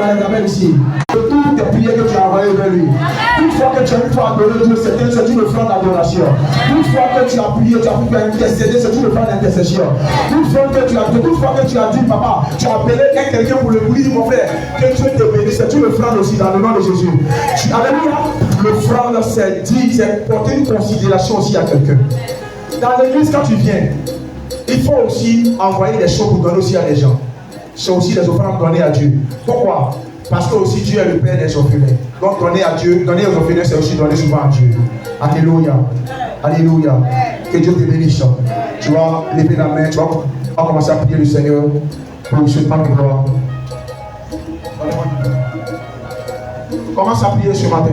les amènes ici. Toutes tes prières que tu as envoyées vers lui. Toute fois que tu as une fois adoré Dieu, c'est une offrande d'adoration. Toute fois que tu as prié, tu as pu intercéder, c'est une offrande d'intercession. Toute fois que tu as dit, papa, tu as appelé quelqu'un pour le prier, mon frère, que Dieu te bénisse, c'est une offrande aussi dans le nom de Jésus. Alléluia. L'offrande, c'est porter une considération aussi à quelqu'un. Dans l'église, quand tu viens, il faut aussi envoyer des choses pour donner aussi à des gens. C'est aussi des offrandes données à Dieu. Pourquoi? Parce que aussi Dieu est le Père des orphelins. Donc donner à Dieu, donner aux orphelins, c'est aussi donner souvent à Dieu. Alléluia. Alléluia. Que Dieu te bénisse. Tu vas lever la main, tu vas commencer à prier le Seigneur pour ce temps de gloire. Commence à prier ce matin.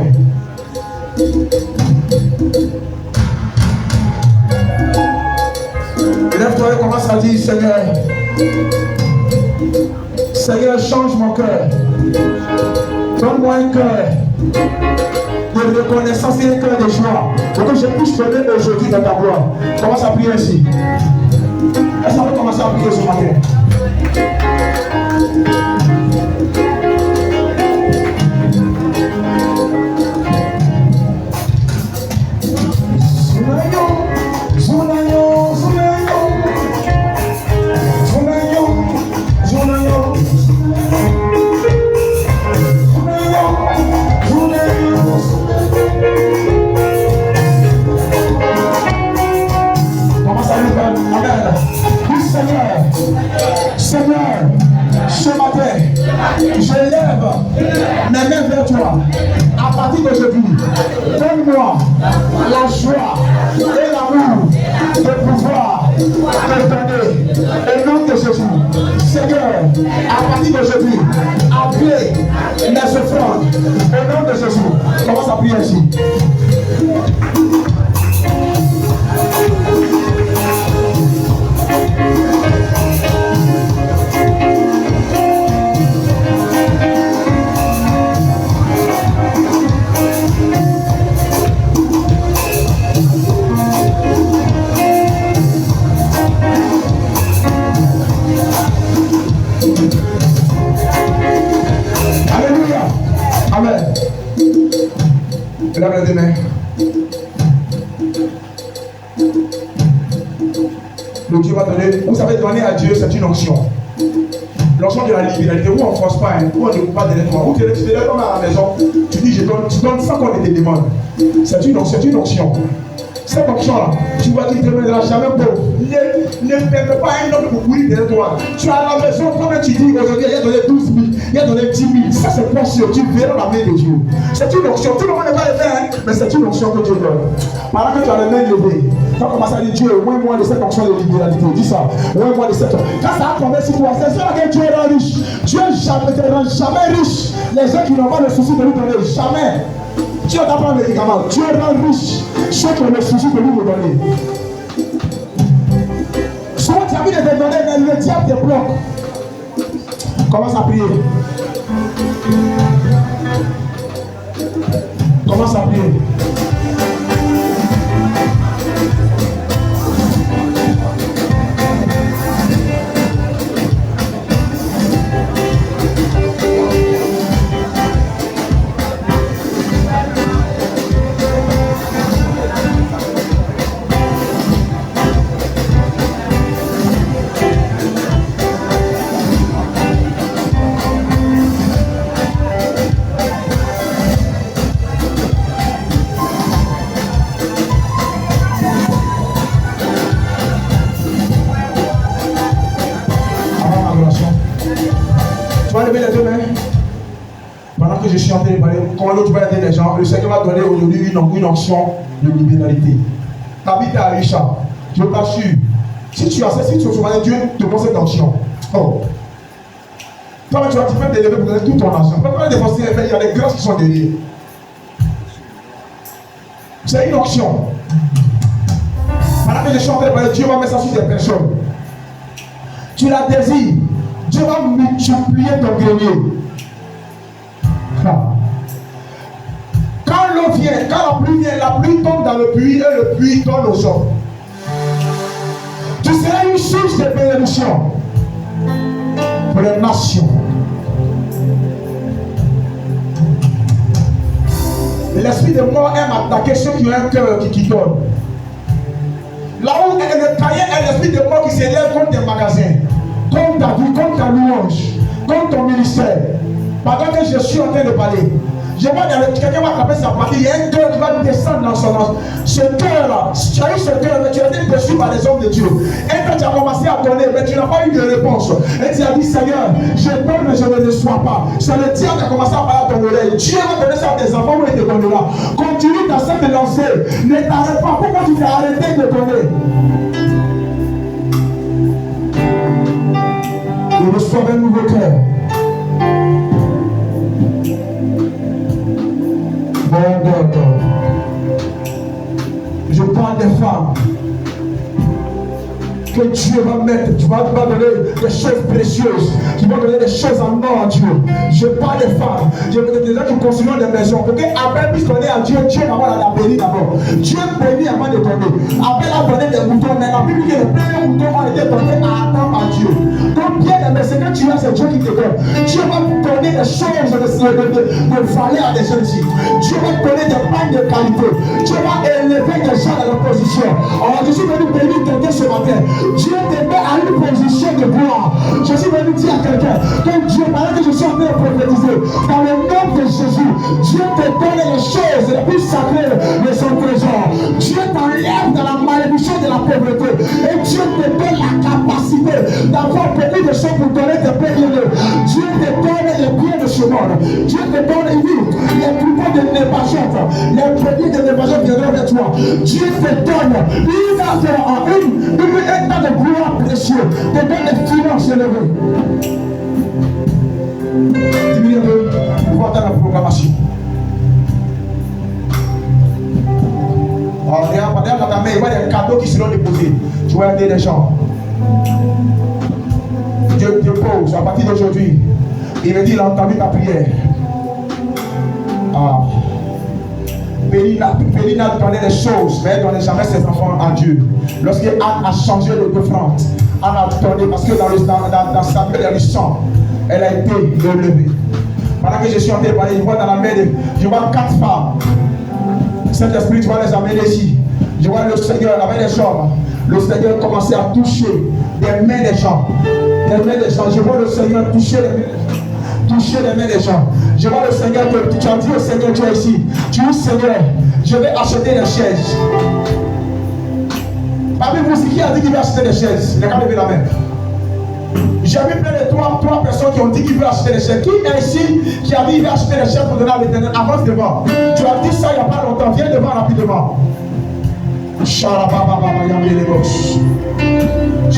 Lève-toi et commence à dire, Seigneur, change mon cœur. Donne-moi un cœur de reconnaissance et un cœur de joie. Pour que je puisse donner aujourd'hui dans ta gloire. Commence à prier ainsi. Est-ce qu'on va commencer à prier ce matin? Seigneur, ce matin, je lève mes mains vers toi. À partir d'aujourd'hui, donne-moi la joie et l'amour de pouvoir te donner au nom de Jésus. Seigneur, à partir d'aujourd'hui, appelez mes offrandes au nom de Jésus. Commence à prier ainsi. Alléluia. Amen. Lève les mains. Le Dieu va donner. Vous savez, donner à Dieu, c'est une onction. L'onction de la libéralité, où on ne force pas, où on ne peut pas donner toi. Où tu te lèves comme à la maison, tu dis je donne, tu donnes sans qu'on te demande. C'est une onction. Cette onction-là, tu vois qu'il ne te mènera jamais pauvre. Ne permets pas un homme pour courir derrière toi. Tu as la maison, comme tu dis aujourd'hui, il a donné 12 000, il a donné 10 000. Ça, c'est pas sûr. Tu verras la main de Dieu. C'est une onction. Tout le monde ne va le faire, mais c'est une onction que Dieu donne. Pendant que tu as les mains levées, tu vas commencer à dire Dieu, moins de cette onction de libéralité. Dis ça. Moins de cette onction. Quand ça a tombé sur toi, c'est sûr que Dieu rend riche. Dieu ne te rend jamais riche. Les gens qui n'ont pas le souci de lui donner, jamais. Dieu n'a pas de médicaments. Dieu rend riche ceux qui ont le souci de lui donner. Souvent tu as envie de te donner, mais le diable te bloque. Commence à prier. Commence à prier. Lever les deux mains. Pendant que je suis en train de parler, comment l'autre va aider les gens, le Seigneur va donner aujourd'hui une onction de libéralité. Ta vie est à Richard. Je t'assure. Si tu as ça, si tu as Dieu te donne cette onction. Oh. Toi, tu vas te lever pour donner tout ton argent. Quand tu dépenser, il y a des grâces qui sont derrière. C'est une onction. Pendant que je suis en train de parler, Dieu va mettre ça sur des personnes. Tu la désires. Dieu va multiplier ton grenier. Quand l'eau vient, quand la pluie tombe dans le puits et le puits donne aux hommes. Tu seras une source de bénédiction pour les nations. l'esprit de mort aime attaquer ceux qui ont un cœur qui donne. Là où le cahier est l'esprit de mort qui s'élève contre tes magasins, contre ta vie, contre ta louange, contre ton ministère. Pendant que je suis en train de parler, je vois quelqu'un va attraper sa partie, il y a un cœur qui va descendre dans son âme. Ce cœur-là, tu as eu ce cœur, mais tu as été déçu par les hommes de Dieu. Et quand tu as commencé à donner, mais tu n'as pas eu de réponse. Et tu as dit, Seigneur, je donne, mais je ne reçois pas. C'est le diable qui a commencé à parler à ton oreille. Dieu va donner ça à tes enfants, mais il te donnera. Continue dans cette lancée. Ne t'arrête pas. Pourquoi tu t'es arrêté de donner? Il reçoit un nouveau cœur. Je parle des femmes que Dieu va mettre, tu vas donner des choses précieuses, tu vas donner des choses en or à Dieu. Je parle des femmes, je veux des gens qui construisent des maisons, pour qu'Abel puisse donner à Dieu, Dieu d'abord l'a béni d'abord. Dieu bénit avant de donner. Abel a donné des moutons, mais la Bible dit que les premiers moutons ont été donnés à Adam par Dieu. Donc bien aimé, c'est que tu as, c'est Dieu qui te donne. Dieu va donner des choses de valeur à des gens ici. Dieu va donner des pains de qualité. Dieu va élever des gens à leur position. Alors je suis venu bénir quelqu'un ce matin. Dieu te met à une position de gloire. Je suis venu dire à quelqu'un que Dieu, pendant que je suis en train de prophétiser, dans le nom de Jésus, Dieu te donne les choses les plus sacrées de son trésor. Dieu t'enlève dans la malédiction de la pauvreté. Et Dieu te donne la capacité d'avoir beaucoup de choses pour donner tes périodes. Dieu te donne les biens de ce monde. Dieu te donne les troupeaux de Nébajoth. Les produits de Nébajoth viendront vers toi. Dieu te donne une état de gloire précieux, te donne des finances élevées. Diminue un peu, on va entendre la proclamation. Alors, regarde, dans ta main, il y a des cadeaux qui seront déposés. Tu vas aider les gens. Dieu te pose à partir d'aujourd'hui. Il me dit, il a entendu ta prière. Ah. Pélina donnait des choses, mais elle ne donnait jamais ses enfants à Dieu. Lorsque Anne a changé d'offrande, Anne a donné parce que dans Samuel, il y a du sang. Elle a été relevée. Pendant que je suis en train de parler, je vois dans la main, je vois 4 femmes. Saint-Esprit, tu vas les amener ici. Je vois le Seigneur avec les hommes. Le Seigneur commencer à toucher les mains des gens. Les mains des gens. Je vois le Seigneur toucher les mains des gens. Toucher les mains des gens. Je vois le Seigneur, tu as dit au Seigneur, tu es ici. Tu dis, Seigneur, je vais acheter des chaises. Parmi vous, qui a dit qu'il veut acheter des chaises? Les gars, levez la main. J'ai vu plein de trois personnes qui ont dit qu'ils veulent acheter des chaises. Qui est ici qui a dit qu'il veut acheter des chaises pour donner à l'Éternel? Avance devant. Tu as dit ça il n'y a pas longtemps. Viens devant rapidement. Tu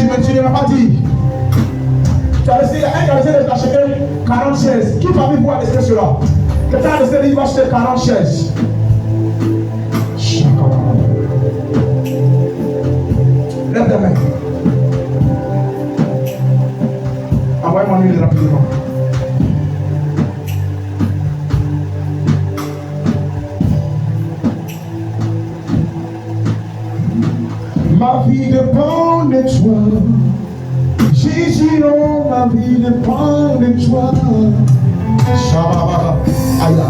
ne m'as pas dit. Tu as essayé, un qui a essayé d'acheter 40 chaises. Qui parmi vous a décidé cela? Quelqu'un a décidé qu'il va acheter 40 chaises. Lève tes mains. Envoyez-moi une huile rapidement. Ma vie dépend de toi. Jésus, oh, ma vie dépend de toi. Shababa, aïe.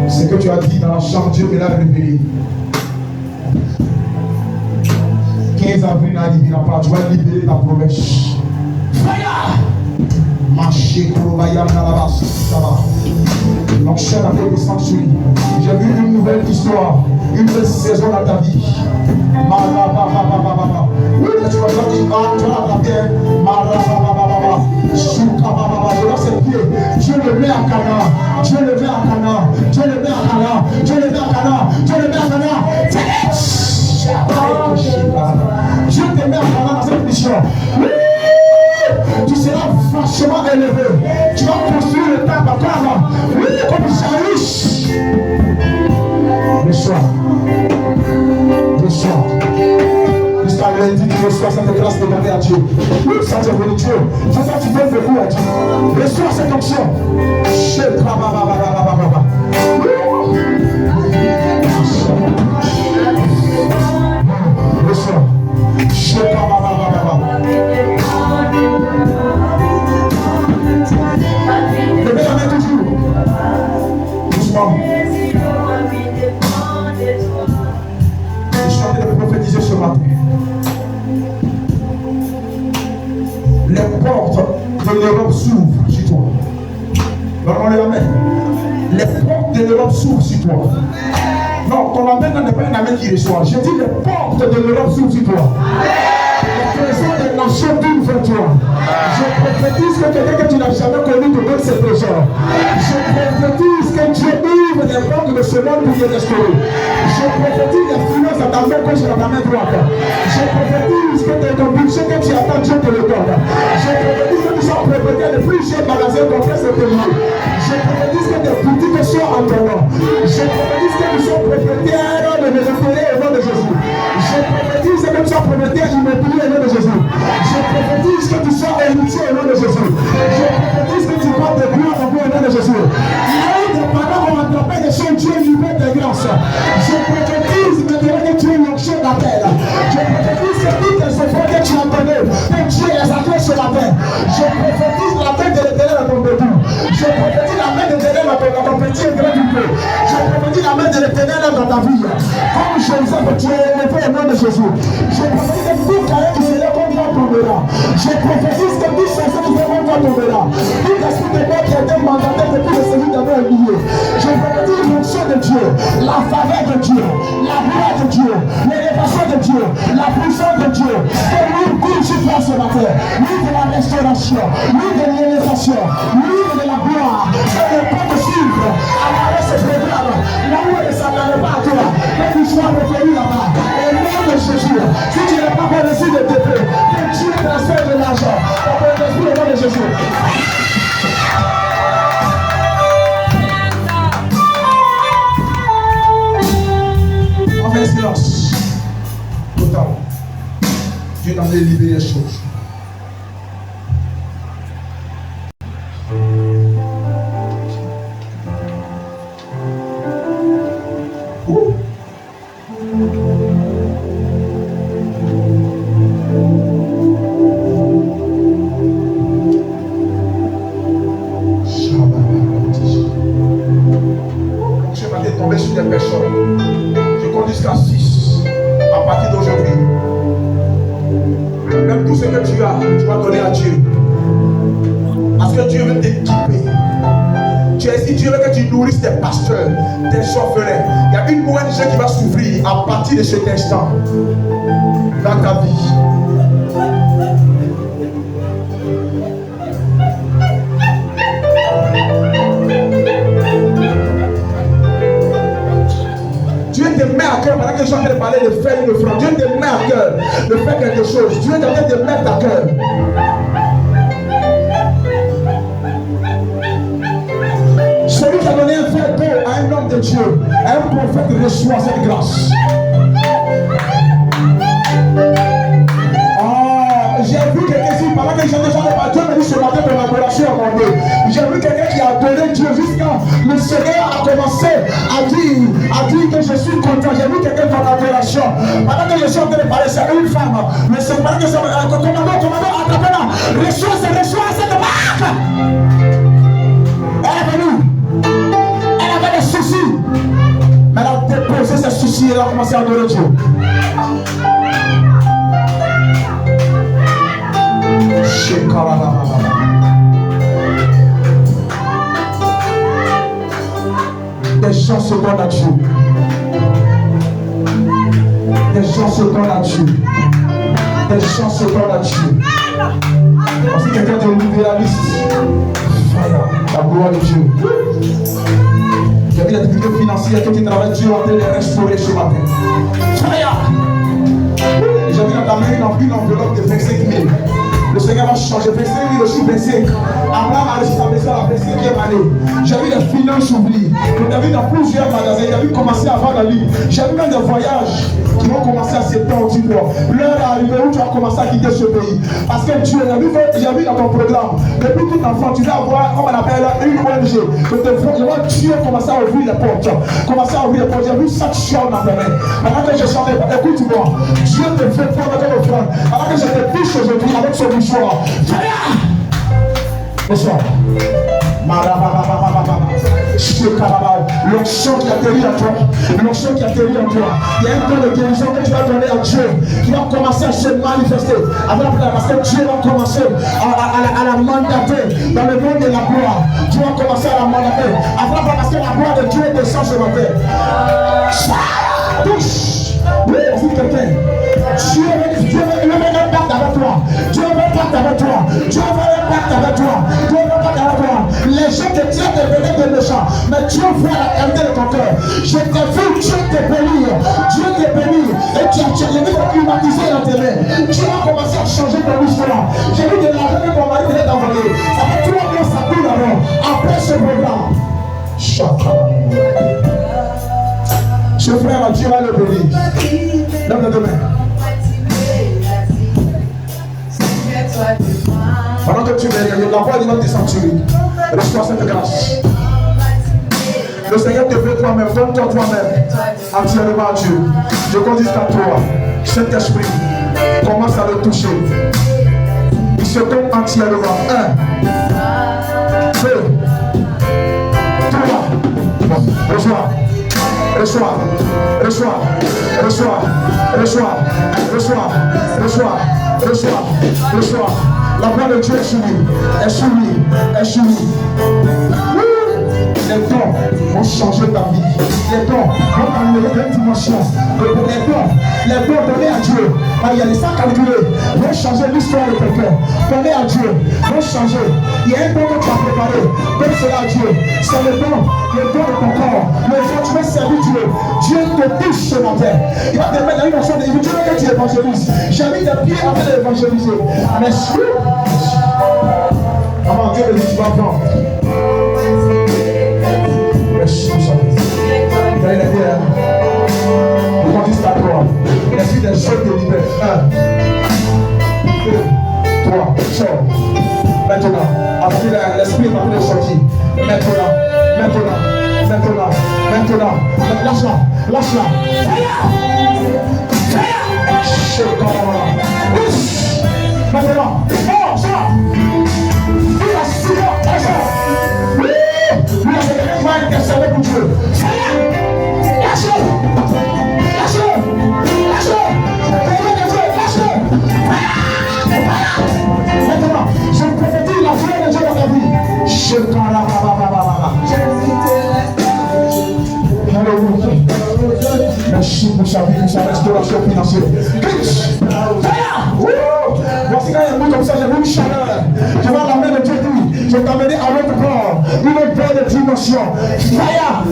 Ce que tu as dit dans la chambre, Dieu me l'a révélé. 15 avril n'arrivera pas, tu vas libérer ta promesse. Fire! Marcher pour Bayam dans la base, ça va. Donc, cher ami, descend sur lui. J'ai vu une nouvelle histoire, une nouvelle saison dans ta vie. Oui, tu vas dire, tu vas l'attraper. Je vois ses pieds. Dieu le met à Cana. Dieu le met à Cana. Dieu le met à Cana. Dieu le met à Cana. Dieu le met à Cana. Dieu te met à Cana dans cette mission. Tu seras vachement élevé. Tu vas construire le temple à Cana. Oui, comme Jairus. Le soir. Le soir. Jusqu'à lundi, tu reçois cette grâce demandée à Dieu. Oui, ça te veut Dieu. C'est ça, tu donnes beaucoup à Dieu. Reçois cette onction. Reçois. Levez la main toujours. portes de l'Europe s'ouvrent sur toi. Donne-moi la main. Les portes de l'Europe s'ouvrent sur toi. Non, ton amen n'est pas un amen qui reçoit. Je dis les portes de l'Europe s'ouvrent sur toi. La présence des nations s'ouvre vers toi. Je prophétise que quelqu'un que tu n'as jamais connu te donne ses trésors. Je prophétise que Dieu ouvre les portes de ce monde pour te restaurer. Je prophétise les finances à ta main gauche et à ta main droite. Je prophétise que ton budget que tu attends, Dieu te le donne. Je prophétise que tu sois propriétaire de plusieurs magasins complexes de lieux. Je prophétise que tes boutiques soient en ton nom. Je prophétise que tu sois propriétaire de l'immobilier au nom de Jésus. Je prophétise que tu sois propriétaire immobilier au nom de Jésus. Je prophétise que tu sois héritier au nom de Jésus. Je prophétise que tu parles de gloire au nom de Jésus. Là où tes parents ont attrapé des choses, Dieu libère tes grâces. Je prophétise maintenant que tu es l'onction d'appel. Je prophétise que toutes les offres que tu as données, que Dieu les accueille ce matin. Je prophétise la main de l'Éternel à ton debout. Je prophétise la main de l'Éternel à ton petit et grand du peu. Je prophétise la main de l'Éternel dans ta vie. Comme Joseph, tu es élevé au nom de Jésus. Je prophétise que tout carré qui s'élève contre toi tombera. Je prophétise que tout chanceux qui s'élève contre toi tombera. Tout esprit de mort qui a été mandaté depuis le Seigneur t'avait oublié. Je prophétise l'onction de Dieu, la faveur de Dieu, la gloire de Dieu, l'élévation de Dieu, la puissance de Dieu. Que lui coule sur toi ce matin. Lui de la restauration, lui de l'élévation, lui de la gloire. Que ne pas te suivre à travers ce programme. Là où elle ne s'attendait pas à toi. Que tu sois reconnu là-bas. Au nom de Jésus. Si tu n'es pas reçu de dépôt, que Dieu transfère de l'argent. Au nom de Jésus. On fait silence. Total. Dieu est en train de libérer les choses. Tu vas donner à Dieu. Parce que Dieu veut t'équiper. Dieu veut que tu nourrisses tes pasteurs, tes orphelins. Il y a une ONG qui va s'ouvrir à partir de cet instant dans ta vie. Dieu te met à cœur, pendant que je suis en train de parler de faire une offrande, Dieu te met à cœur de faire quelque chose. Dieu est en train de mettre à cœur. Celui qui a donné un frère d'eau à un homme de Dieu, un prophète reçoit cette grâce. J'ai vu quelqu'un ici, pendant que j'étais sur le bateau, me dit ce matin de l'adoration à mon Dieu. J'ai vu quelqu'un qui a adoré Dieu jusqu'à le Seigneur a commencé à dire que je suis content. J'ai vu quelqu'un dans l'adoration. Pendant que je suis en train de parler, c'est une femme. Mais c'est pendant que c'est commandant, attrapez-la. Reçois cette marque. Elle est venue. Elle avait des soucis. Mais elle a déposé ses soucis et elle a commencé à adorer Dieu. Des gens se donnent à Dieu. Des gens se donnent à Dieu. Des gens se donnent à Dieu. Parce que quelqu'un de libéraliste, la gloire de Dieu. J'ai vu la difficulté financière que tu travailles, Dieu en train de restaurer ce matin. J'ai vu dans ta main une enveloppe de 25 000. Le Seigneur va changer. 25 000 le jour 25. Abraham a réussi à baisser à la 25e année. J'ai vu les finances oubliées. On a vu dans plusieurs magasins. Il a vu commencer à avoir la ligne. J'ai vu même des voyages qui vont commencer à s'étendre. L'heure est arrivée où tu vas commencer à quitter ce pays. Parce que Dieu, j'ai vu dans ton programme, depuis tout enfant, tu vas avoir, comme on appelle, une ONG. Je vois Dieu commencer à ouvrir les portes. Commencer à ouvrir les portes. J'ai vu chaque chose dans tes mains. Maintenant que je chantais, écoute-moi. Dieu te fait prendre ton offrande. Avant que je te touche aujourd'hui avec ce mouchoir. Bonsoir. L'onction qui atterrit en toi. L'onction qui atterrit en toi. Il y a un temps de guérison que tu vas donner à Dieu qui va commencer à se manifester. Parce que Dieu va commencer à la mandater dans le monde de la gloire. Dieu va commencer à la mandater. Parce que la gloire de Dieu descend ce matin. Touche. Oui, c'est quelqu'un. Dieu veut un pacte avec toi. Dieu veut un pacte avec toi. Dieu veut un pacte avec toi. Dieu veut un pacte avec toi. Les gens te tirent de venir de méchants, mais Dieu voit la qualité de ton cœur. Je t'ai vu, Dieu te bénir. Dieu te bénir. Et tu as envie de climatiser dans tes mains. Dieu va commencer à changer ton histoire. J'ai vu de l'argent que ton mari devait t'envoyer. Ça fait 3 mois, ça coule avant. Après ce programme. Ce frère, Dieu va le bénir. Lève les deux mains. Pendant que tu m'aimes, la voix va te sanctuer. Reçois cette grâce. Le Seigneur te veut toi-même, donne-toi toi-même entièrement à Dieu. Je conduis à toi. Cet esprit commence à le toucher. Il se donne entièrement. 1, 2, 3. Reçois. Reçois, reçois, reçois, reçois, reçois, reçois, reçois, reçois. La voix de Dieu est sur lui, est sur lui, est sur lui. Les dons vont changer ta vie. Les dons vont t'amener une dimension. Les dons donnés à Dieu, il y a les sacs calculés, vont changer l'histoire de ton cœur. Donnés à Dieu, vont changer. Il y a un don que tu as préparé. Donne cela à Dieu. C'est le don de ton corps. Le don, tu veux servir Dieu. Dieu te touche ce matin. Il va te mettre dans une notion de Dieu que tu évangélises. J'ai mis tes pieds avant d'évangéliser. Merci. Maman, Dieu me dit, tu vas prendre. Merci, vous savez. Vous allez l'aider, hein? Vous conduisez à toi. L'esprit des choses te libère. 1, 2, 3, sors. Maintenant, après l'esprit est en train de sortir. Maintenant. Lâche-la. Maintenant, sors. Vous avez quelqu'un qui va intercéder pour Dieu. Lâchez-le. Maintenant, je prophétise la foi de Dieu dans ta vie. Merci pour sa vie, pour sa restauration financière. Voici quand il y a un mot comme ça, j'ai vu une chaleur. Je vois la main de Dieu dire, je vais t'amener à l'autre bord, une belle dimension. Fire!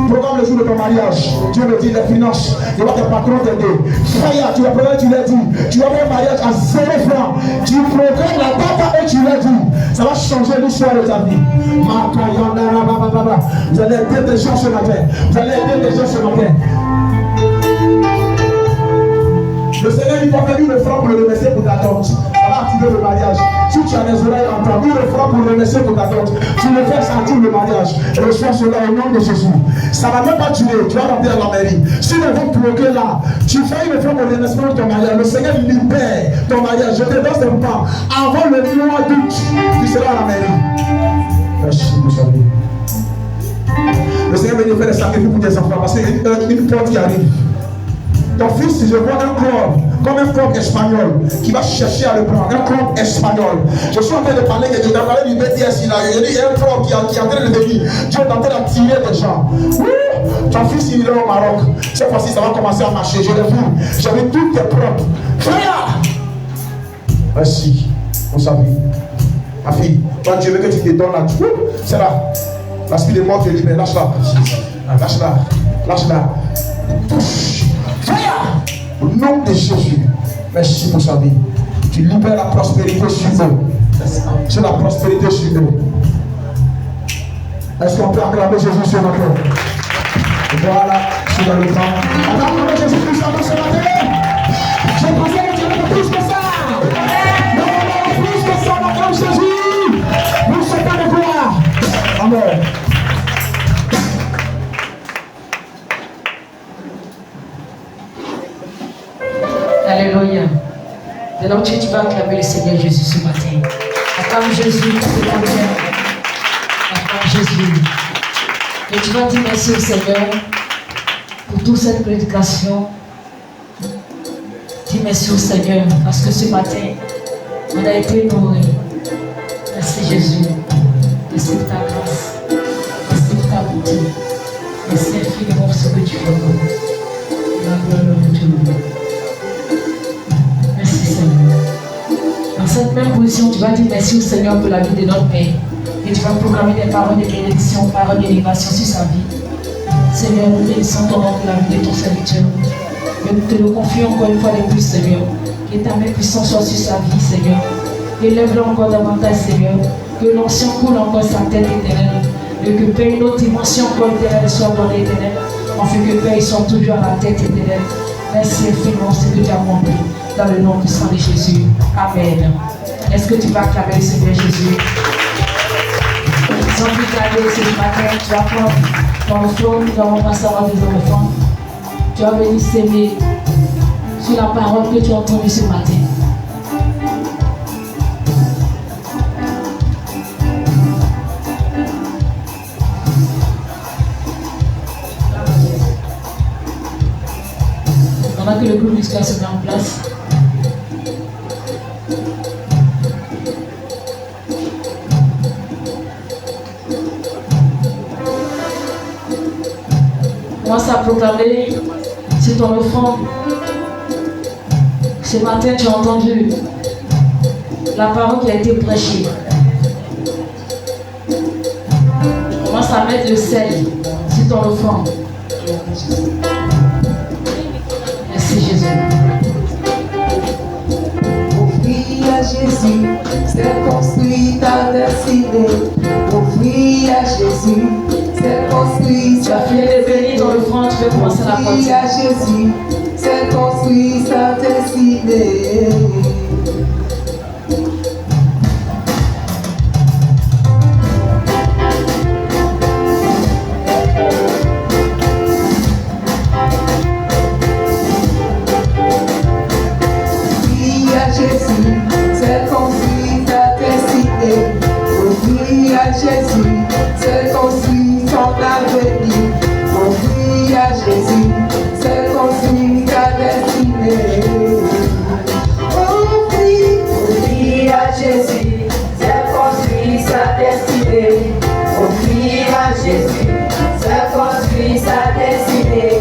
Programme le jour de ton mariage. Dieu me dit les finances. Il va tes patrons t'aider. Fire, tu vas prendre, tu l'as dit. Tu vas faire un mariage à 0 francs. Tu programmes la date et tu l'as dit. Ça va changer l'histoire de ta vie. Vous allez aider des gens ce matin. Le Seigneur dit, tu as fait une offrande pour le remercier pour ta tante. Ça va activer le mariage. Si tu as des oreilles en toi, une offrande pour le remercier pour ta tante. Tu le fais sentir le mariage. Reçois cela au nom de Jésus. Ça ne va même pas durer. Tu vas rentrer dans la mairie. Si les gens te bloquent là, tu fais une offrande pour le remerciement de ton mariage. Le Seigneur libère ton mariage. Je te donne ce temps. Avant le mois d'août, tu seras à la mairie. Merci, vous savez. Le Seigneur veut faire des sacrifices pour tes enfants parce qu'il y a une porte qui arrive. Ton fils, je vois un club, comme un club espagnol, qui va chercher à le prendre, un club espagnol. Je suis en train de parler du BTS, il y a un club qui est en train de venir. Dieu est en train d'attirer des gens. Ton fils, il est au Maroc. Cette fois-ci, ça va commencer à marcher. Je l'ai vu. J'ai vu toutes tes propres. Frère! Merci. Vous savez. Ma fille, toi, Dieu veut que tu te donnes là. C'est là. L'esprit de mort te libère. Lâche-la. Lâche-la. Touche. Au nom de Jésus, merci pour sa vie. Tu libères la prospérité sur eux. C'est la prospérité sur eux. Est-ce qu'on peut acclamer Jésus sur notre corps? Voilà, je suis dans le temps. Acclamez Jésus Christ dans ce matin. Je pensais que tu avais plus que ça. Non, plus que ça, on acclame Jésus. Nous sommes pas de gloire. Amen. Alléluia. Maintenant, tu vas acclamer le Seigneur Jésus ce matin. Acclame Jésus, acclame Jésus. Et tu vas dire merci au Seigneur pour toute cette prédication. Dis merci au Seigneur parce que ce matin, on a été nourris. Merci Jésus. Merci pour ta grâce. Merci pour ta beauté. Merci infiniment pour ce que tu fais pour nous. La gloire de Dieu. Merci Seigneur. Dans cette même position, tu vas dire merci au Seigneur pour la vie de notre Père. Et tu vas proclamer des paroles de bénédiction, paroles d'élévation sur sa vie. Seigneur, nous bénissons ton nom pour la vie de ton serviteur. Et nous te le confions encore une fois de plus, Seigneur. Que ta main puissante soit sur sa vie, Seigneur. Élève-le encore davantage, Seigneur. Que l'ancien coule encore sa tête éternelle. Et que Père, une autre dimension encore éternelle soit donnée éternelle. Afin que Père, il soit toujours à la tête éternelle. Merci infiniment, ce que tu as compris. Dans le nom puissant de Jésus. Amen. Est-ce que tu vas acclamer le Seigneur Jésus? Sans plus tarder, ce matin, tu vas prendre ton enfant, nous allons passer à des enfants. Tu vas venir s'aimer sur la parole que tu as entendue ce matin. Pendant que le groupe musicien se met en place, commence à proclamer sur ton enfant. Ce matin, tu as entendu la parole qui a été prêchée. Commence à mettre le sel sur ton enfant. Merci Jésus. Confie à Jésus, c'est construit ta destinée. Confie à Jésus, c'est construit. Tu as fini de bénir ton enfant, tu peux commencer la partie. Confie à Jésus, c'est construit ta destinée. Jésus, c'est construit ton avenir. Confie à Jésus, c'est construit ta destinée. Confie à Jésus, c'est construit sa destinée. Confie à Jésus, c'est construit sa destinée.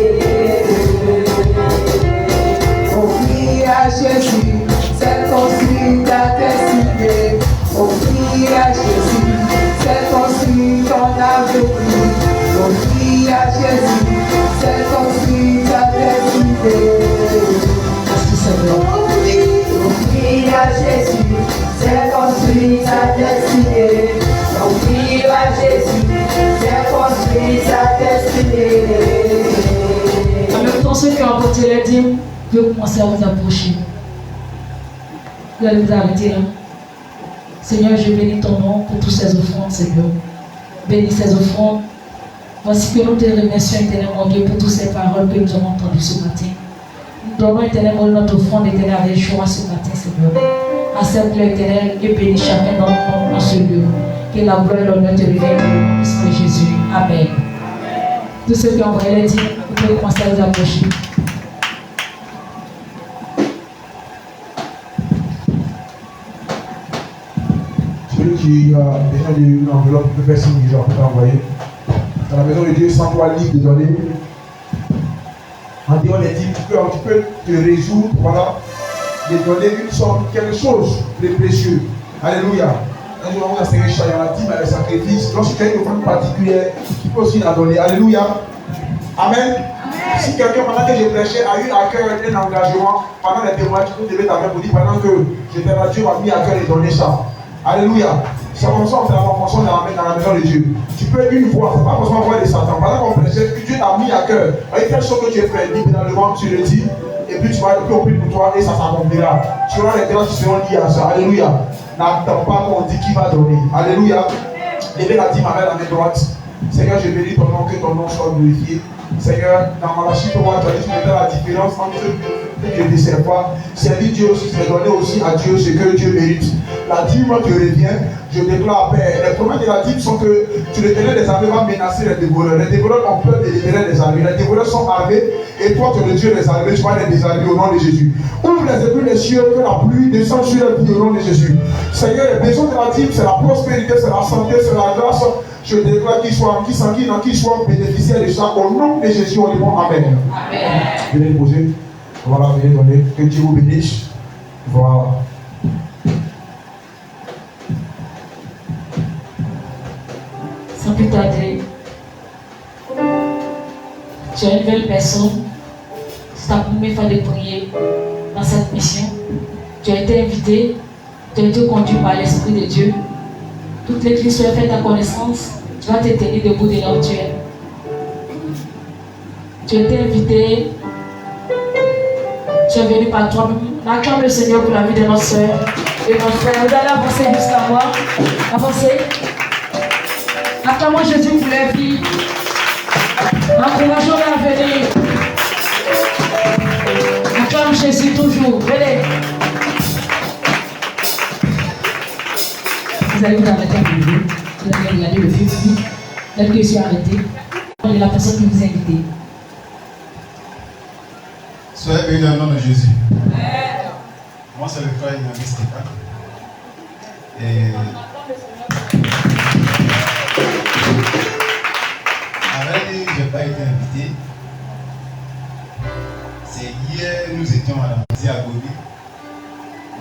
Confie à Jésus, c'est construit ta destinée. Confie à Jésus, c'est construit ton avenir. Confie à Jésus, c'est construit ta destinée. Merci Seigneur. Confie à Jésus, c'est construit ta destinée. Confie à Jésus, c'est construit ta destinée. En même temps, ceux qui ont apporté les dîmes peuvent commencer à vous approcher. Vous allez vous arrêter là. Seigneur, je bénis ton nom pour tous ces offrandes, Seigneur. Bénis ces offrandes. Voici que nous te remercions, éternellement Dieu, pour toutes ces paroles que nous avons entendues ce matin. Nous donnons éternellement notre offrande éternelle avec joie ce matin, Seigneur. Accepte-le, éternel, et bénis chacun d'entre nous dans ce lieu. Que la gloire et l'honneur te reviennent au nom de Jésus. Amen. Tous ceux qui ont envoyé les dîmes, vous pouvez commencer à vous approcher. Celui qui a besoin d'une enveloppe peut faire signe du genre pour t'envoyer. Dans la maison de Dieu, sans toi libre de donner. En dehors des dîmes, tu peux te résoudre, voilà, de donner une somme, quelque chose de précieux. Alléluia. Un jour, on a serré chat, il y a la dîme avec sacrifice. Lorsque tu as une offrande particulière, tu peux aussi la donner. Alléluia. Amen. Si quelqu'un, pendant que je prêchais, a eu à cœur un engagement, pendant les témoignages, tu peux lever ta main pour dire, pendant que j'étais là, Dieu m'a mis à cœur de donner ça. Alléluia. C'est comme ça, on fait la formation dans la maison de Dieu. Tu peux une voix, il ne faut pas forcément voir de Satan. Pendant qu'on prêchait, Dieu t'a mis à cœur. Avec quelque chose que tu as fait, littéralement, tu le dis, et puis tu vas on prie pour toi et ça s'accomplira. Tu auras les grâces qui seront liées à ça. Alléluia. N'attends pas qu'on dit qui va donner. Alléluia. Levez la dîme avec la main droite. Seigneur, je bénis ton nom, que ton nom soit glorifié. Seigneur, dans ma lâche, toi, tu as dit, tu me donnes la différence entre ceux que je ne dessert pas. Servir Dieu aussi, c'est donner aussi à Dieu ce que Dieu mérite. la dîme te revient, je déclare paix. Les promesses de la dîme sont que tu l'Éternel des armées va menacer les dévoreurs. Les dévoreurs ont peur de l'Éternel des armées. Les dévoreurs sont armés et toi, tu es le Dieu des armées, tu vas les désarmer au nom de Jésus. Ouvre les épaules des cieux, que la pluie descende sur les vies au nom de Jésus. Seigneur, les besoins de la dîme, c'est la prospérité, c'est la santé, c'est la grâce. Je déclare qu'ils soient bénéficiaires de ça au nom de Jésus. On dit bon, amen. Amen. Venez poser. Voilà, venez donner. Que Dieu vous bénisse. Voilà. Sans plus tarder, tu es une nouvelle personne. C'est ta première fois de prier dans cette mission. Tu as été invité, tu as été conduit par l'Esprit de Dieu. Toutes les clés sont faites à connaissance. Tu vas te tenir debout de là où tu es. Tu as été invité. Tu es venu par toi-même. On acclame le Seigneur pour la vie de notre soeur et notre frère. Vous allez avancer jusqu'à moi. Avancez. Acclamons Jésus pour la vie. Encourageons-les à venir. Acclame Jésus toujours. Venez. Vous allez vous arrêter à nouveau. Vous allez regarder le vieux public. Dès que je suis arrêté, c'est la personne qui vous a invité. Soyez bénis dans le nom de Jésus. Moi, c'est le frère Inami Stéphane. Et avec lui, je n'ai pas été invité. C'est hier, nous étions à la mairie à Gobi.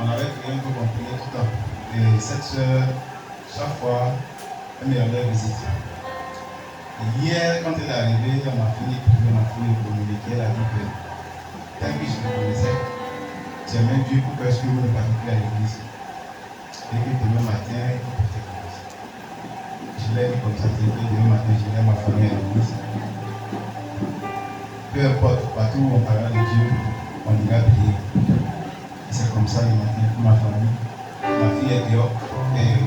On avait prié pour qu'on priait tout le temps. Et cette soeur, chaque fois, elle me rendait visite. Et hier, quand elle est arrivée, on a fini pour communiquer la vie. Tant que je le connaissais, j'ai même Dieu pour que je ne participe plus à l'église. Et que demain matin, il faut porter l'église. Je l'ai dit comme ça, que demain matin, je l'ai ma famille à l'église. Peu importe, partout où on parlera de Dieu, on ira prier. C'est comme ça le matin pour ma famille. Ma fille est dehors et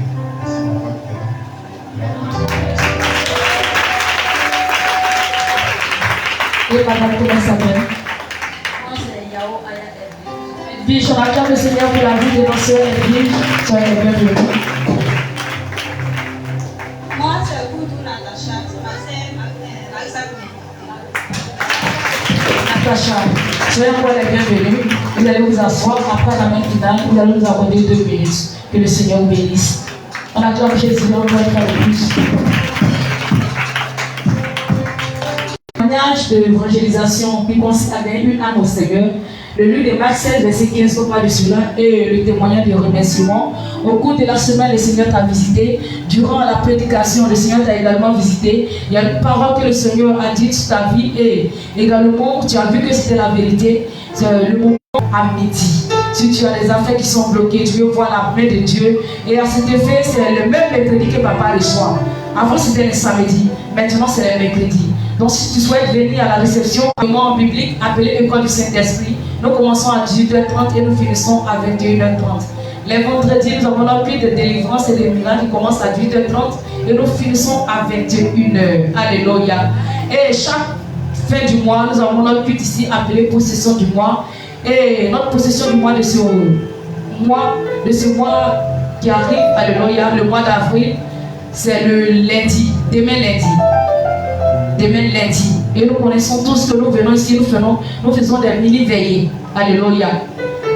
c'est ma femme qui est là. Et madame, comment ça va? Edwige, on acclame le Seigneur pour la vie de notre soeur Edwige. Soyez les bienvenus. Moi, c'est Goudou Natacha, c'est ma sœur Natacha, soyez encore les bienvenus. Vous allez vous asseoir après la main finale. Vous allez nous accorder 2 minutes. Que le Seigneur vous bénisse. On acclame Jésus, on va faire le plus. Témoignage de l'évangélisation qui consiste à gagner une âme au Seigneur. Le livre de Marc 16, verset 15, au pas de cela, et le témoignage de remerciement. Au cours de la semaine, le Seigneur t'a visité. Durant la prédication, le Seigneur t'a également visité. Il y a une parole que le Seigneur a dit sur ta vie et également, tu as vu que c'était la vérité. C'est le moment à midi. Si tu as des affaires qui sont bloquées, tu veux voir la main de Dieu. Et à cet effet, c'est le même mercredi que papa reçoit. Avant, c'était le samedi. Maintenant, c'est le mercredi. Donc, si tu souhaites venir à la réception, moment biblique appelé École du Saint-Esprit, nous commençons à 18h30 et nous finissons à 21h30. Les vendredis, nous avons notre culte de délivrance et de miracles qui commence à 18h30 et nous finissons à 21h. Alléluia. Et chaque fin du mois, nous avons notre culte ici appelé possession du mois. Et notre possession du mois de ce mois qui arrive, alléluia, le mois d'avril, c'est le lundi, demain lundi. Et nous connaissons tous que nous venons ici, nous faisons des mini-veillées. Alléluia.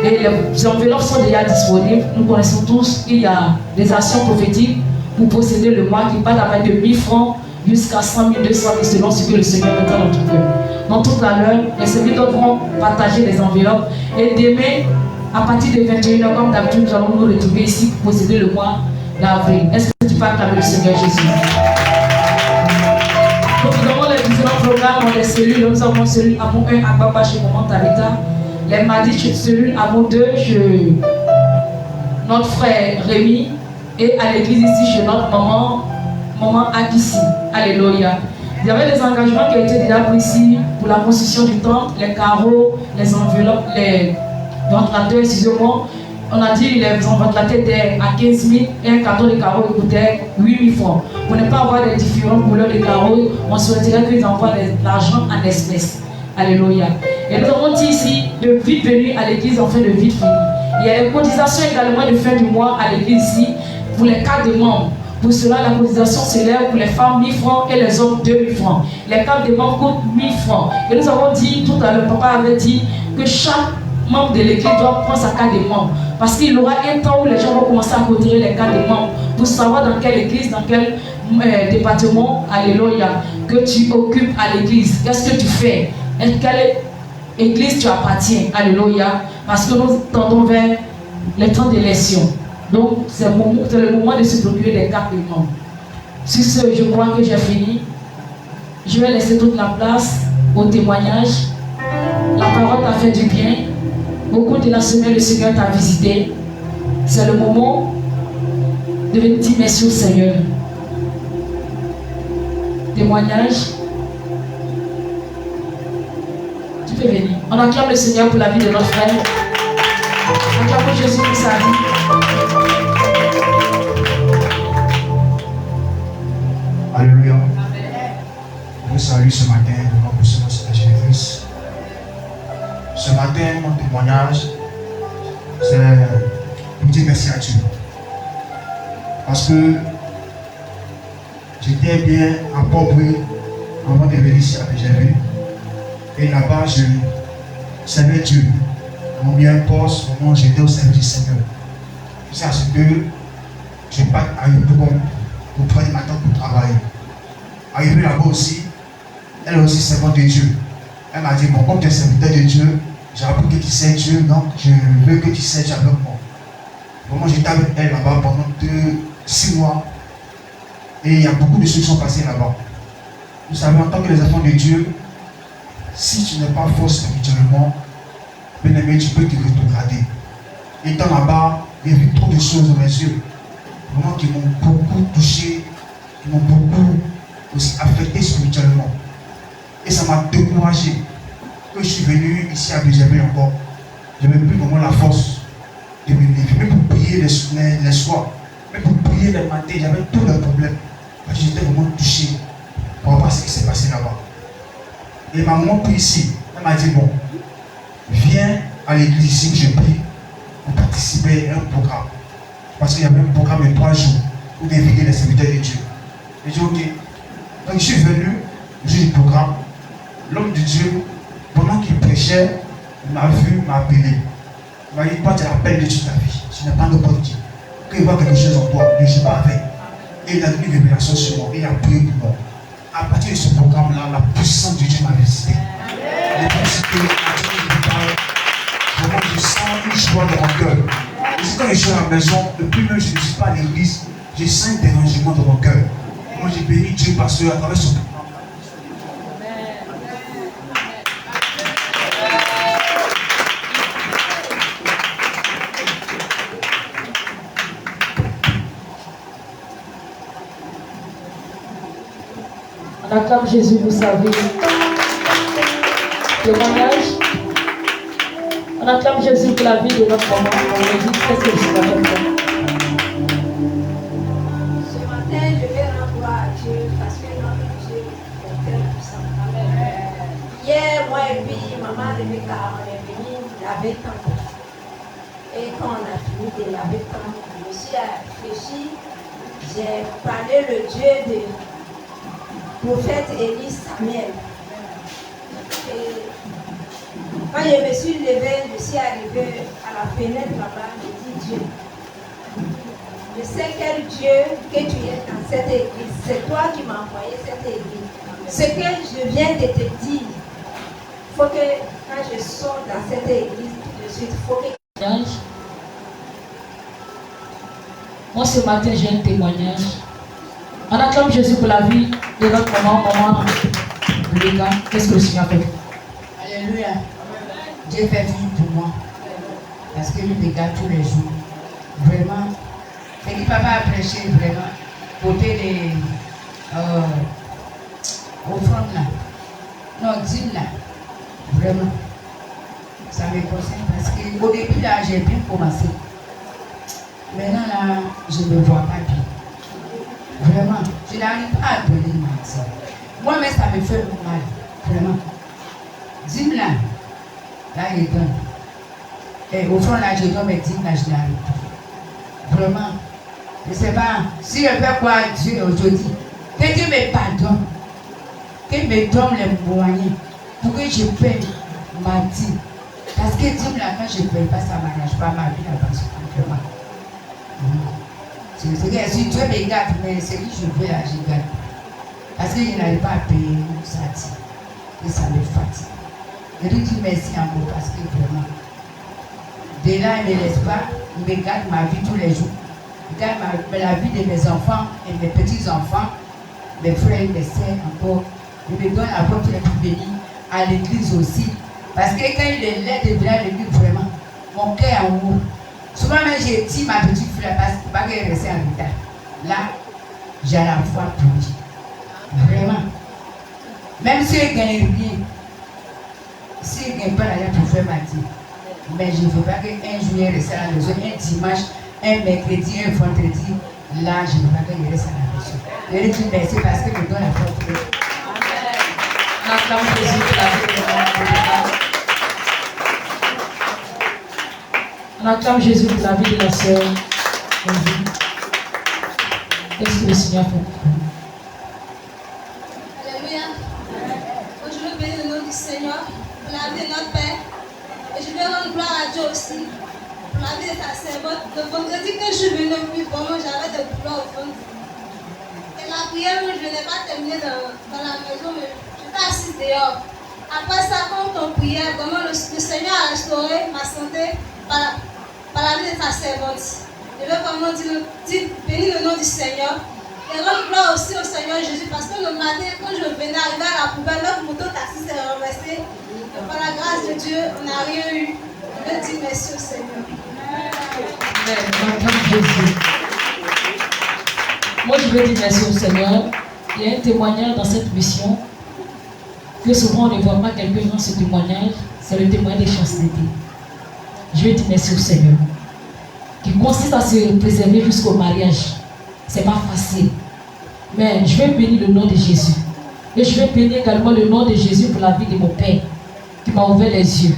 Et les enveloppes sont déjà disponibles. Nous connaissons tous qu'il y a des actions prophétiques pour posséder le mois qui part à de 1000 francs jusqu'à 100 000, 200 000 selon ce que le Seigneur met dans notre cœur. Donc tout à l'heure, les serviteurs vont partager les enveloppes. Et demain, à partir de 21h, comme d'habitude, nous allons nous retrouver ici pour posséder le mois d'avril. Est-ce que tu peux acclamer le Seigneur Jésus? Donc nous avons les différents programmes dans les cellules. Nous avons cellule Amour 1 à Baba chez Maman Tabitha. Les mardis, cellule Amour 2 chez notre frère Rémi. Et à l'église ici chez notre maman Akissi. Alléluia. Il y avait des engagements qui étaient déjà pris ici pour la construction du temple, les carreaux, les enveloppes, les ventilateurs, excusez-moi. On a dit les ventilateurs étaient à 15 000 et un carton de carreaux coûtait 8 000 francs. Pour ne pas avoir les différentes couleurs de carreaux, on souhaiterait qu'ils envoient l'argent en espèces. Alléluia. Et nous avons dit ici de vite venir à l'église en fait de vite finir. Il y a les cotisations également de fin du mois à l'église ici pour les cas de membres. Pour cela, la cotisation s'élève pour les femmes 1000 francs et les hommes 2000 francs. Les cartes de membres coûtent 1000 francs. Et nous avons dit, tout à l'heure, papa avait dit que chaque membre de l'église doit prendre sa carte de membre. Parce qu'il y aura un temps où les gens vont commencer à retirer les cartes de membres pour savoir dans quelle église, dans quel département, alléluia, que tu occupes à l'église. Qu'est-ce que tu fais? Et quelle église tu appartiens? Alléluia. Parce que nous tendons vers les temps d'élection. Donc, c'est le moment de se procurer des cartes de membres. Sur ce, je crois que j'ai fini. Je vais laisser toute la place au témoignage. La parole t'a fait du bien. Au cours de la semaine, le Seigneur t'a visité. C'est le moment de venir dire merci au Seigneur. Témoignage. Tu peux venir. On acclame le Seigneur pour la vie de notre frère. Acclamons Jésus pour sa vie. Alléluia. Je vous salue ce matin de notre Seigneur Jésus-Christ. Ce matin, mon témoignage, c'est pour dire merci à Dieu. Parce que j'étais bien appauvri avant de venir ici à PGV. Et là-bas, je servais Dieu. Mon bien poste, au moment où j'étais au service du Seigneur. C'est à ce que je pars à Yopougon pour prendre ma tante pour travailler. Arrivé là-bas aussi, elle est aussi servante de Dieu. Elle m'a dit, bon, comme tu es serviteur de Dieu, j'ai appris que tu sais Dieu, donc je veux que tu sais Dieu avec moi. Vraiment, j'étais avec elle là-bas pendant 6 mois. Et il y a beaucoup de choses qui sont passées là-bas. Vous savez, en tant que les enfants de Dieu, si tu n'es pas fort spirituellement, bien aimé, tu peux te rétrograder. Étant là-bas, j'ai vu trop de choses dans mes yeux, vraiment qui m'ont beaucoup touché, qui m'ont beaucoup aussi affecté spirituellement. Et ça m'a découragé. Quand je suis venu ici à BGB encore, je n'avais plus vraiment la force de me lever, même pour prier les soirs, même pour prier les matins, j'avais tous les problèmes. Parce que j'étais vraiment touché par rapport à ce qui s'est passé là-bas. Et ma maman prie ici, elle m'a dit, bon, viens à l'église ici que je prie pour participer à un programme. Parce qu'il y avait un programme de 3 jours pour inviter les serviteurs de Dieu. J'ai dit, ok. Donc je suis venu, au jour du programme. L'homme de Dieu, pendant qu'il prêchait, il m'a vu, m'a appelé. Il m'a dit, toi tu as la peine de toute ta vie. Tu n'as pas de Dieu. Quand il voit quelque chose en toi, ne joue pas avec. Et il a donné une révélation sur moi. Et il a prié pour moi. À partir de ce programme-là, la puissance de Dieu m'a visité. La puissance de Dieu, vraiment, je sens une joie dans mon cœur. Et quand je suis à la maison, depuis même je ne suis pas à l'église, je sens un dérangement dans mon cœur. Moi, j'ai béni Dieu parce qu'à travers son programme. On acclame Jésus pour sa vie. Témoignage. On acclame Jésus pour la vie de notre maman. On lui dit qu'est-ce que Jésus va faire. Ce matin, je vais rendre gloire à Dieu parce que notre Dieu est très puissant. Hier, moi et puis maman Rebecca, on est venus laver le temps. Et quand on a fini de laver le temps, je me suis réfléchi. J'ai parlé le Dieu de prophète Élie Samuel. Et quand je me suis levée, je suis arrivée à la fenêtre là-bas, je dis Dieu. Je sais quel Dieu que tu es dans cette église. C'est toi qui m'as envoyé cette église. Ce que je viens de te dire, il faut que quand je sors dans cette église, tout de suite, il faut que... Moi ce matin j'ai un témoignage. On acclame Jésus pour la vie de notre maman, Rebecca. Qu'est-ce que le Seigneur fait? Alléluia. Dieu fait vie pour moi. Parce que je regarde tous les jours. Vraiment. C'est que papa a prêché vraiment. Côté des offrandes là. Non, dîmes là. Vraiment. Ça me concerne parce qu'au début là, j'ai bien commencé. Maintenant là, je ne me vois pas bien. Vraiment, je n'arrive pas à donner ma vie. Moi-même, ça me fait mal. Vraiment. Dis-moi là, il donne. Et au fond, là, je dois me dire, là, je l'arrête. Vraiment. Je ne sais pas si je fais quoi à Dieu aujourd'hui. Que Dieu me pardonne. Qu'il me donne les moyens pour que je paye ma dîme. Parce que Dieu, là, quand je ne paye pas, ça ne m'arrange pas ma vie là-bas, simplement. Si Dieu me garde, mais ce que je veux là, je garde. Parce que je n'arrive pas à payer ça dit. Et ça me fatigue. Je lui dis merci encore parce que vraiment, de là, il ne me laisse pas, il me garde ma vie tous les jours. Il garde la vie de mes enfants et mes petits-enfants, mes frères et mes sœurs encore. Il me donne la porte de venir à l'église aussi. Parce que quand il est là de venir à l'église, vraiment, mon cœur est en haut. Souvent, même j'ai dit ma petite fille, parce que pas qu'elle restait en retard. Là, j'ai la foi pour lui. Vraiment. Même si elle gagne rien, si elle ne gagne pas l'argent pour faire ma vie, mais je ne veux pas qu'un jour elle reste à la maison, un dimanche, un mercredi, un vendredi, là, je ne veux pas qu'elle reste à la maison. Je lui dis merci parce que je donne la foi pour elle. On acclame Jésus pour la vie de la sœur. Qu'est-ce que le Seigneur fait pour vous? Alléluia. Je veux bénir le nom du Seigneur pour la vie de notre Père. Et je veux rendre gloire à Dieu aussi pour la vie de ta servante. Le vendredi que je suis venue au plus pour moi, j'avais des douleurs au fond du ventre. Et la prière, je n'ai pas terminé dans la maison, mais j'étais assise dehors. Après ça, quand on priait, vraiment le Seigneur a restauré ma santé par la vie de ta servante. Je veux vraiment bénir le nom du Seigneur. Et rendre gloire aussi au Seigneur Jésus, parce que le matin, quand je venais arriver à la poubelle, notre moto-taxi s'est renversé. Et par la grâce de Dieu, on n'a rien eu. Je veux dire merci au Seigneur. Jésus. Moi, je veux dire merci au Seigneur. Il y a un témoignage dans cette mission que souvent on ne voit pas quelqu'un dans ce témoignage. C'est le témoignage des chasteté. Je veux dire merci au Seigneur. Qui consiste à se préserver jusqu'au mariage. C'est pas facile. Mais je vais bénir le nom de Jésus. Et je vais bénir également le nom de Jésus pour la vie de mon père qui m'a ouvert les yeux.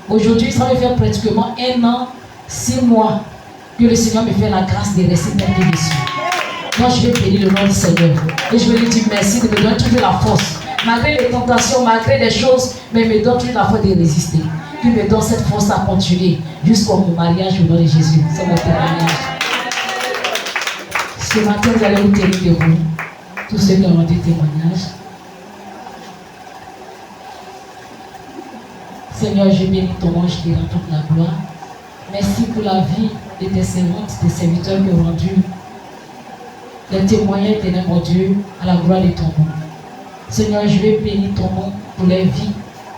Aujourd'hui, ça va faire pratiquement 1 an, 6 mois que le Seigneur me fait la grâce de rester père de Jésus. Moi, je vais bénir le nom du Seigneur. Et je vais lui dire merci de me donner toujours la force. Malgré les tentations, malgré les choses, mais il me donne toujours la force de résister. Qui me donne cette force à continuer jusqu'au mon mariage au nom de Jésus. C'est mon témoignage. Ce matin, vous allez vous tenir debout. Tous ceux qui ont rendu témoignage. Seigneur, je bénis ton nom, je te rends toute la gloire. Merci pour la vie de tes servantes, tes serviteurs qui ont rendu les témoignages, éternel mon Dieu, à la gloire de ton nom. Seigneur, je vais bénir ton nom pour les vies.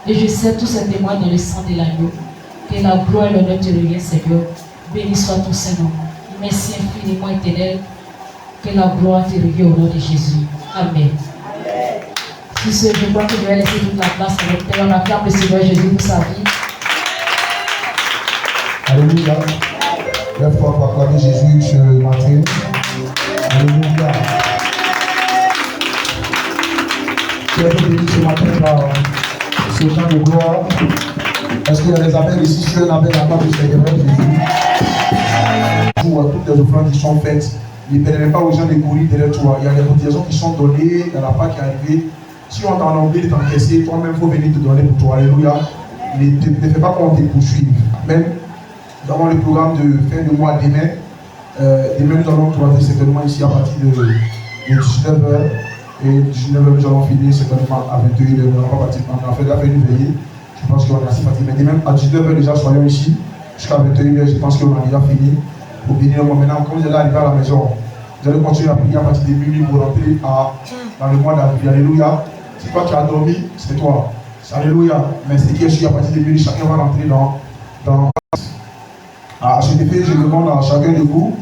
Et je sais tous ces témoins dans le sang de l'agneau. Que la gloire et l'honneur te reviennent, Seigneur. Béni soit ton Seigneur. Merci infiniment, éternel. Que la gloire te revienne au nom de Jésus. Amen. Sur ce, je crois que je vais laisser toute la place à notre Père. On acclame le Seigneur Jésus pour sa vie. Alléluia. Lève-toi pour acclamer Jésus ce matin. Alléluia. Tu es béni ce matin par ce temps de gloire. Est-ce qu'il y a des appels ici sur un appel à part du Seigneur Jésus? Pour toutes les offrandes qui sont faites, ne permettez pas aux gens de courir derrière toi. Il y a des cotisations qui sont données, il y a la part qui est arrivée. Si on t'a enlevé de t'encaisser, toi-même, il faut venir te donner pour toi. Alléluia. Ne fais pas qu'on te poursuive. Amen. Nous avons le programme de fin de mois demain. Demain, nous allons croiser certainement ici à partir de 19h. Et 19h, nous allons finir certainement à 21h. Nous n'allons pas partir. On a fait la une veillée. Je pense qu'on a assez fatigué. Mais demain, à 19h, déjà, soyons ici. Jusqu'à 21h, je pense qu'on a déjà fini. Pour bénir le moment. Maintenant, quand vous allez arriver à la maison, vous allez continuer à prier à partir de minuit pour rentrer dans le mois d'avril. Alléluia. Si toi tu as dormi, c'est toi. Alléluia. Mais c'est qui est sûr, à partir de minuit, chacun va rentrer dans à cet effet, je demande à chacun de vous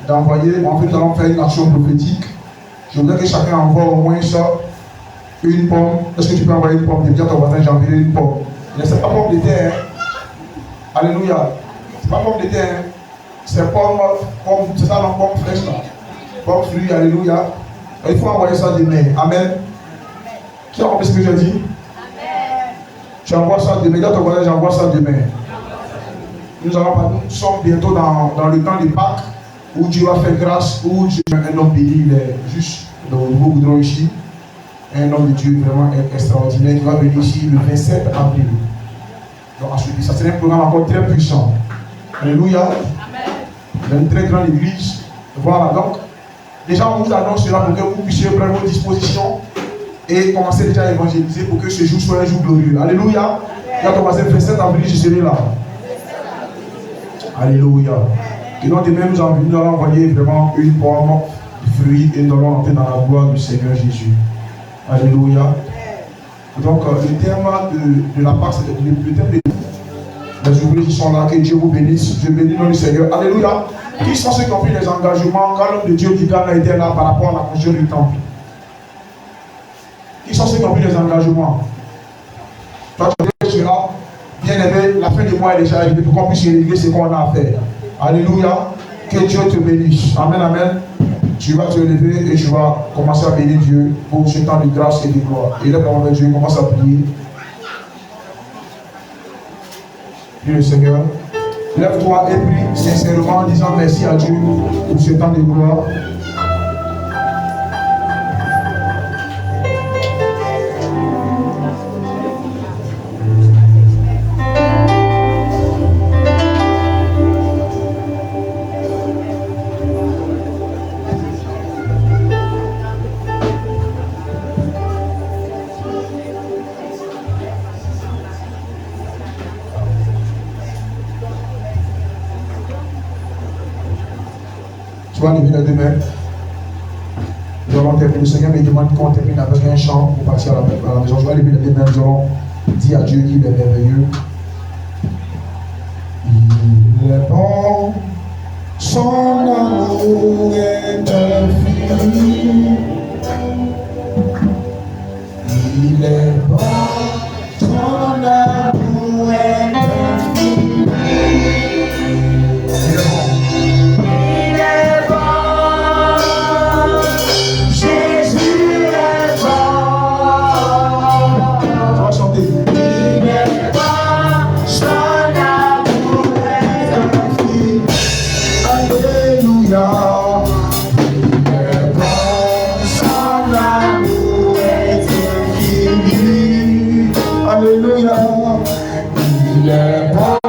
d'envoyer. En fait, nous allons faire une action prophétique. Je voudrais que chacun envoie au moins ça, une pomme. Est-ce que tu peux envoyer une pomme? Dis à ton voisin, j'ai envoyé une pomme. Mais ce n'est pas pomme de terre. Hein? Alléluia. Ce n'est pas pomme de terre. Hein? C'est pomme, c'est ça la pomme fraîche là. Pomme fruit, alléluia. Et il faut envoyer ça demain. Amen. Qui a compris ce que j'ai dit? Amen. Tu envoies ça demain. Dis à ton voisin, j'envoie ça demain. nous sommes bientôt dans le temps de Pâques, où Dieu va faire grâce, où un homme béni, il est juste dans le nouveau goudron ici. Un homme de Dieu vraiment extraordinaire qui va venir ici le 27 avril. Donc ensuite, ça serait un programme encore très puissant. Alléluia. Il y a une très grande église. Voilà, donc déjà on vous annonce cela pour que vous puissiez prendre vos dispositions et commencer déjà à évangéliser pour que ce jour soit un jour glorieux. Alléluia. Il a commencé le 27 avril, je serai là. Alléluia. Et donc demain nous allons envoyer vraiment une pomme de fruits et nous allons entrer dans la gloire du Seigneur Jésus. Alléluia. Donc le terme de la Pâque, c'est le thème de les ouvriers qui sont là, que Dieu vous bénisse. Je bénis le nom du Seigneur. Alléluia. Qui sont ceux qui ont pris les engagements quand l'homme de Dieu qui gagne était là par rapport à la construction du temple? Qui sont ceux qui ont pris les engagements? Toi, tu seras bien aimé. La fin du mois est déjà arrivée pour qu'on puisse régler ce qu'on a à faire. Alléluia. Que Dieu te bénisse. Amen, amen. Tu vas te lever et tu vas commencer à bénir Dieu pour ce temps de grâce et de gloire. Et là, avec Dieu, commence à prier. Prie le Seigneur. Lève-toi et prie sincèrement en disant merci à Dieu pour ce temps de gloire. Tu vas lever les deux mains. Nous allons terminer. Le Seigneur me demande qu'on termine avec un chant pour partir à la maison. Je vais lever les deux mains. Nous allons dire à Dieu qu'il est merveilleux. Il est bon, son amour est infini. Il est bon, son amour est infini. Il est bon.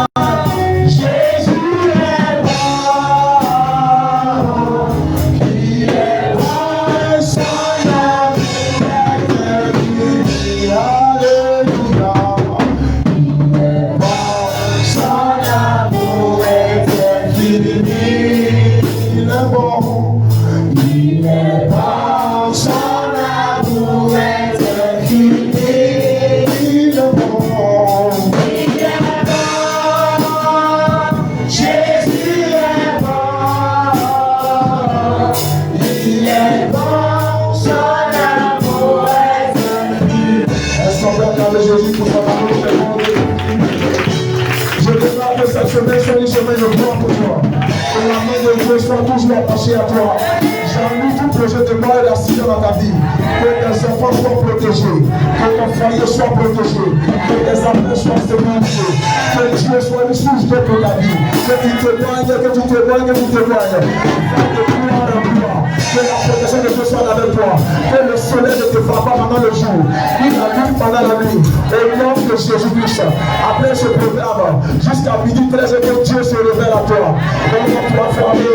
À toi. J'enlève tout projet de mort et d'accident dans ta vie. Que tes enfants soient protégés. Que ton foyer soit protégé. Que tes amis soient sécurisés. Que Dieu soit le source de ta vie. Que tu témoignes, que tu témoignes, que tu témoignes. Que la protection de Dieu soit avec toi. Que le soleil ne te frappe pas pendant le jour. Ni la nuit pendant la nuit. Au nom de Jésus-Christ. Après ce programme, jusqu'à midi 13, que Dieu se révèle à toi. Donc tu vas fermer.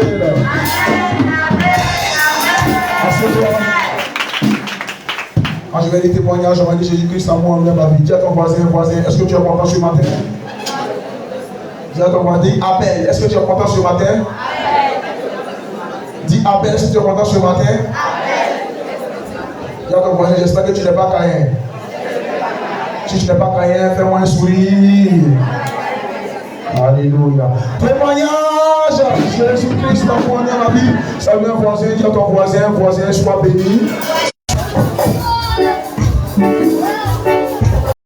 Quand je vais les témoignages, on va dire Jésus-Christ à moi, on ma vie. Dis à ton voisin, est-ce que tu es content ce matin? Dis à ton voisin, dis Abel, est-ce que tu es content ce matin? Dis Abel, est-ce que tu es content ce matin? Dis à ton voisin, j'espère que tu n'es pas Caïn. Si tu n'es pas Caïn, fais-moi un sourire. Alléluia. Témoignage, Jésus-Christ dans ma vie. Salut un voisin, dis à ton voisin, sois béni.